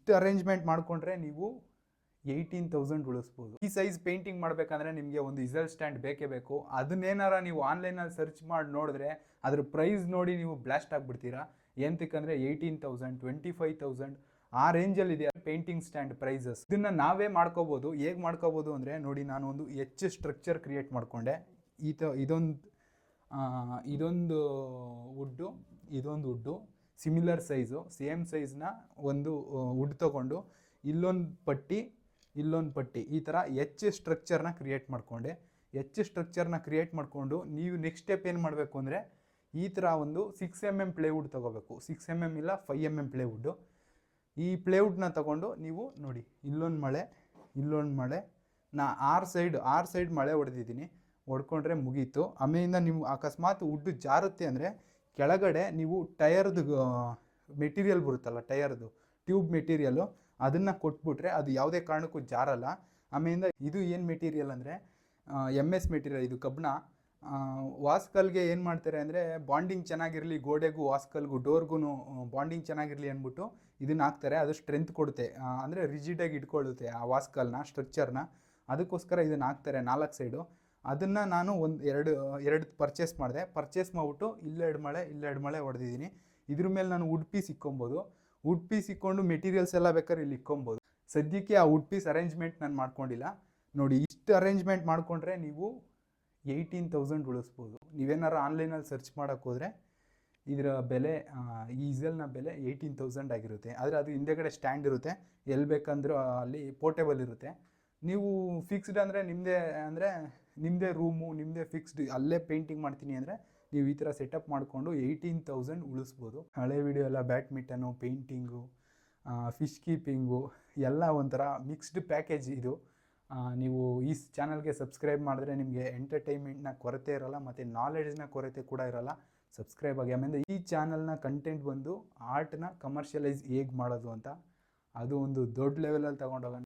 ಇಷ್ಟು ಅರೇಂಜ್ಮೆಂಟ್ ಮಾಡಿಕೊಂಡ್ರೆ ನೀವು 18,000 ಉಳಿಸ್ಬೋದು. ಈ ಸೈಜ್ ಪೇಂಟಿಂಗ್ ಮಾಡಬೇಕಂದ್ರೆ ನಿಮಗೆ ಒಂದು ಇಸಲ್ ಸ್ಟ್ಯಾಂಡ್ ಬೇಕೇ ಬೇಕು. ಅದನ್ನೇನಾರ ನೀವು ಆನ್ಲೈನಲ್ಲಿ ಸರ್ಚ್ ಮಾಡಿ ನೋಡಿದ್ರೆ ಅದ್ರ ಪ್ರೈಸ್ ನೋಡಿ ನೀವು ಬ್ಲಾಸ್ಟ್ ಆಗಿಬಿಡ್ತೀರಾ. ಏನಂತಕ್ಕಂದರೆ 18,000, 25,000 ಆ ರೇಂಜಲ್ಲಿದೆ ಪೇಂಟಿಂಗ್ ಸ್ಟ್ಯಾಂಡ್ ಪ್ರೈಸಸ್. ಇದನ್ನು ನಾವೇ ಮಾಡ್ಕೋಬೋದು. ಹೇಗೆ ಮಾಡ್ಕೋಬೋದು ಅಂದರೆ ನೋಡಿ, ನಾನು ಒಂದು ಸ್ಟ್ರಕ್ಚರ್ ಕ್ರಿಯೇಟ್ ಮಾಡಿಕೊಂಡೆ. ಇದೊಂದು ವುಡ್ಡು, ಇದೊಂದು ವುಡ್ಡು ಸಿಮಿಲರ್ ಸೈಜು, ಸೇಮ್ ಸೈಜ್ನ ಒಂದು ವುಡ್ ತೊಗೊಂಡು ಇಲ್ಲೊಂದು ಪಟ್ಟಿ ಈ ಥರ ಸ್ಟ್ರಕ್ಚರ್ನ ಕ್ರಿಯೇಟ್ ಮಾಡಿಕೊಂಡೆ. ಸ್ಟ್ರಕ್ಚರ್ನ ಕ್ರಿಯೇಟ್ ಮಾಡಿಕೊಂಡು ನೀವು ನೆಕ್ಸ್ಟ್ ಸ್ಟೆಪ್ ಏನು ಮಾಡಬೇಕು ಅಂದರೆ ಈ ಥರ ಒಂದು 6mm ಪ್ಲೇವುಡ್ ತೊಗೋಬೇಕು. 6mm ಇಲ್ಲ 5mm ಪ್ಲೇವುಡ್ಡು. ಈ ಪ್ಲೇವುಡ್ನ ತೊಗೊಂಡು ನೀವು ನೋಡಿ, ಇಲ್ಲೊಂದು ಮಳೆ ನಾ 6 ಸೈಡ್ ಮಳೆ ಹೊಡೆದಿದ್ದೀನಿ. ಹೊಡ್ಕೊಂಡ್ರೆ ಮುಗೀತು. ಆಮೇಲಿಂದ ನೀವು ಅಕಸ್ಮಾತ್ ವುಡ್ಡು ಜಾರುತ್ತೆ ಅಂದರೆ ಕೆಳಗಡೆ ನೀವು ಟಯರ್ದು ಮೆಟೀರಿಯಲ್ ಬರುತ್ತಲ್ಲ, ಟಯರ್ದು ಟ್ಯೂಬ್ ಮೆಟೀರಿಯಲ್ಲು, ಅದನ್ನು ಕೊಟ್ಬಿಟ್ರೆ ಅದು ಯಾವುದೇ ಕಾರಣಕ್ಕೂ ಜಾರಲ್ಲ. ಆಮೇಲಿಂದ ಇದು ಏನು ಮೆಟೀರಿಯಲ್ ಅಂದರೆ MS ಮೆಟೀರಿಯಲ್. ಇದು ಕಬ್ಬಣ. ವಾಸ್ಕಲ್ಗೆ ಏನು ಮಾಡ್ತಾರೆ ಅಂದರೆ ಬಾಂಡಿಂಗ್ ಚೆನ್ನಾಗಿರಲಿ, ಗೋಡೆಗೂ ವಾಸ್ಕಲ್ಗೂ ಡೋರ್ಗೂ ಬಾಂಡಿಂಗ್ ಚೆನ್ನಾಗಿರಲಿ ಅಂದ್ಬಿಟ್ಟು ಇದನ್ನು ಹಾಕ್ತಾರೆ. ಅದು ಸ್ಟ್ರೆಂತ್ ಕೊಡುತ್ತೆ, ಅಂದರೆ ರಿಜಿಡಾಗಿ ಇಟ್ಕೊಳ್ಳುತ್ತೆ ಆ ವಾಸ್ಕಲ್ನ, ಸ್ಟ್ರಕ್ಚರ್ನ. ಅದಕ್ಕೋಸ್ಕರ ಇದನ್ನು ಹಾಕ್ತಾರೆ 4 ಸೈಡು. ಅದನ್ನು ನಾನು ಎರಡು ಪರ್ಚೇಸ್ ಮಾಡಿಬಿಟ್ಟು ಇಲ್ಲೆರಡು ಮಳೆ ಹೊಡೆದಿದ್ದೀನಿ. ಇದ್ರ ಮೇಲೆ ನಾನು ವುಡ್ ಪೀಸ್ ಇಕ್ಕೊಬೋದು. ವುಡ್ ಪೀಸ್ ಇಕ್ಕೊಂಡು ಮೆಟೀರಿಯಲ್ಸ್ ಎಲ್ಲ ಬೇಕಾದ್ರೆ ಇಲ್ಲಿ ಇಕ್ಕೊಬೋದು. ಸದ್ಯಕ್ಕೆ ಆ ವುಡ್ ಪೀಸ್ ಅರೇಂಜ್ಮೆಂಟ್ ನಾನು ಮಾಡ್ಕೊಂಡಿಲ್ಲ. ನೋಡಿ, ಇಷ್ಟು ಅರೇಂಜ್ಮೆಂಟ್ ಮಾಡಿಕೊಂಡ್ರೆ ನೀವು 18,000 ಉಳಿಸ್ಬೋದು. ನೀವೇನಾರು ಆನ್ಲೈನಲ್ಲಿ ಸರ್ಚ್ ಮಾಡೋಕ್ಕೆ ಹೋದರೆ ಇದರ ಬೆಲೆ, ಈ ಇಸಲ್ನ ಬೆಲೆ 18,000 ಆಗಿರುತ್ತೆ. ಆದರೆ ಅದು ಹಿಂದೆಗಡೆ ಸ್ಟ್ಯಾಂಡ್ ಇರುತ್ತೆ, ಎಲ್ಲಿ ಬೇಕಂದ್ರೂ ಅಲ್ಲಿ ಪೋರ್ಟೇಬಲ್ ಇರುತ್ತೆ. ನೀವು ಫಿಕ್ಸ್ಡ್ ಅಂದರೆ ನಿಮ್ಮದೇ ರೂಮು, ನಿಮ್ಮದೇ ಫಿಕ್ಸ್ಡ್ ಅಲ್ಲೇ ಪೇಂಟಿಂಗ್ ಮಾಡ್ತೀನಿ ಅಂದರೆ ನೀವು ಈ ಥರ ಸೆಟಪ್ ಮಾಡಿಕೊಂಡು 18,000 ಉಳಿಸ್ಬೋದು. ಹಳೆ ವಿಡಿಯೋ ಎಲ್ಲ ಬ್ಯಾಡ್ಮಿಂಟನು, ಪೇಂಟಿಂಗು, ಫಿಶ್ ಕೀಪಿಂಗು ಎಲ್ಲ ಒಂಥರ ಮಿಕ್ಸ್ಡ್ ಪ್ಯಾಕೇಜ್ ಇದು. ನೀವು ಈ ಚಾನಲ್ಗೆ ಸಬ್ಸ್ಕ್ರೈಬ್ ಮಾಡಿದ್ರೆ ನಿಮಗೆ ಎಂಟರ್ಟೈನ್ಮೆಂಟ್ನ ಕೊರತೆ ಇರೋಲ್ಲ ಮತ್ತು ನಾಲೆಡ್ಜ್ನ ಕೊರತೆ ಕೂಡ ಇರೋಲ್ಲ. ಸಬ್ಸ್ಕ್ರೈಬ್ ಆಗಿ. ಆಮೇಲೆ ಈ ಚಾನಲ್ನ ಕಂಟೆಂಟ್ ಬಂದು ಆರ್ಟ್ನ ಕಮರ್ಷಿಯಲೈಸ್ ಹೇಗೆ ಮಾಡೋದು ಅಂತ, ಅದು ಒಂದು ದೊಡ್ಡ ಲೆವೆಲಲ್ಲಿ ತಗೊಂಡೋಗೋಣ.